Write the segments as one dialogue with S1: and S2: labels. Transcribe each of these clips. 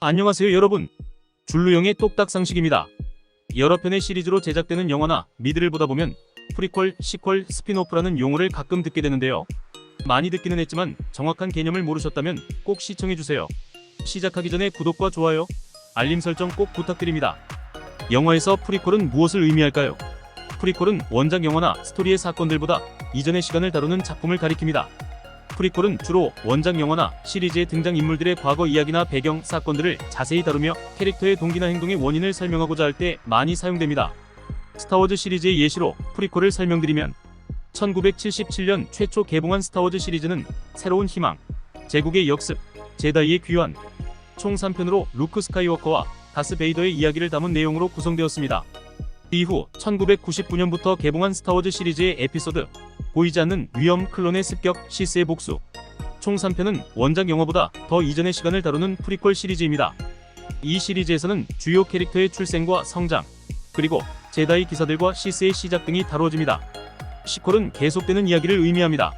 S1: 안녕하세요 여러분. 줄루영의 똑딱상식입니다. 여러 편의 시리즈로 제작되는 영화나 미드를 보다 보면 프리퀄, 시퀄, 스핀오프라는 용어를 가끔 듣게 되는데요. 많이 듣기는 했지만 정확한 개념을 모르셨다면 꼭 시청해주세요. 시작하기 전에 구독과 좋아요, 알림 설정 꼭 부탁드립니다. 영화에서 프리퀄은 무엇을 의미할까요? 프리퀄은 원작 영화나 스토리의 사건들보다 이전의 시간을 다루는 작품을 가리킵니다. 프리퀄은 주로 원작 영화나 시리즈의 등장인물들의 과거 이야기나 배경, 사건들을 자세히 다루며 캐릭터의 동기나 행동의 원인을 설명하고자 할 때 많이 사용됩니다. 스타워즈 시리즈의 예시로 프리퀄을 설명드리면 1977년 최초 개봉한 스타워즈 시리즈는 새로운 희망, 제국의 역습, 제다이의 귀환, 총 3편으로 루크 스카이워커와 다스 베이더의 이야기를 담은 내용으로 구성되었습니다. 이후 1999년부터 개봉한 스타워즈 시리즈의 에피소드 보이지 않는 위험, 클론의 습격, 시스의 복수, 총 3편은 원작 영화보다 더 이전의 시간을 다루는 프리퀄 시리즈입니다. 이 시리즈에서는 주요 캐릭터의 출생과 성장, 그리고 제다이 기사들과 시스의 시작 등이 다루어집니다. 시퀄은 계속되는 이야기를 의미합니다.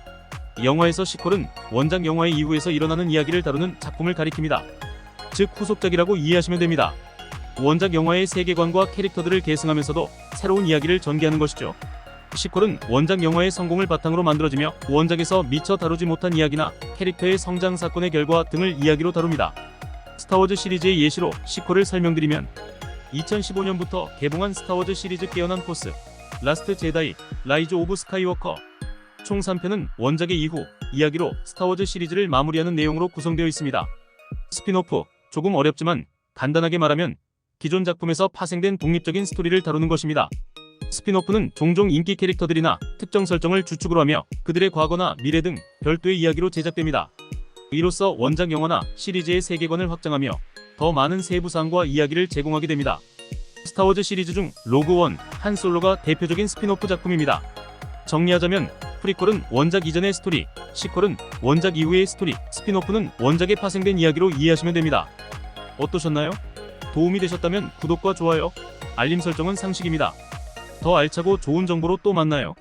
S1: 영화에서 시퀄은 원작 영화의 이후에서 일어나는 이야기를 다루는 작품을 가리킵니다. 즉 후속작이라고 이해하시면 됩니다. 원작 영화의 세계관과 캐릭터들을 계승하면서도 새로운 이야기를 전개하는 것이죠. 시퀄은 원작 영화의 성공을 바탕으로 만들어지며 원작에서 미처 다루지 못한 이야기나 캐릭터의 성장 사건의 결과 등을 이야기로 다룹니다. 스타워즈 시리즈의 예시로 시퀄을 설명드리면 2015년부터 개봉한 스타워즈 시리즈 깨어난 포스, 라스트 제다이, 라이즈 오브 스카이워커, 총 3편은 원작의 이후 이야기로 스타워즈 시리즈를 마무리하는 내용으로 구성되어 있습니다. 스핀오프, 조금 어렵지만 간단하게 말하면 기존 작품에서 파생된 독립적인 스토리를 다루는 것입니다. 스핀오프는 종종 인기 캐릭터들이나 특정 설정을 주축으로 하며 그들의 과거나 미래 등 별도의 이야기로 제작됩니다. 이로써 원작 영화나 시리즈의 세계관을 확장하며 더 많은 세부사항과 이야기를 제공하게 됩니다. 스타워즈 시리즈 중 로그원, 한 솔로가 대표적인 스핀오프 작품입니다. 정리하자면 프리퀄은 원작 이전의 스토리, 시퀄은 원작 이후의 스토리, 스핀오프는 원작에 파생된 이야기로 이해하시면 됩니다. 어떠셨나요? 도움이 되셨다면 구독과 좋아요, 알림 설정은 상식입니다. 더 알차고 좋은 정보로 또 만나요.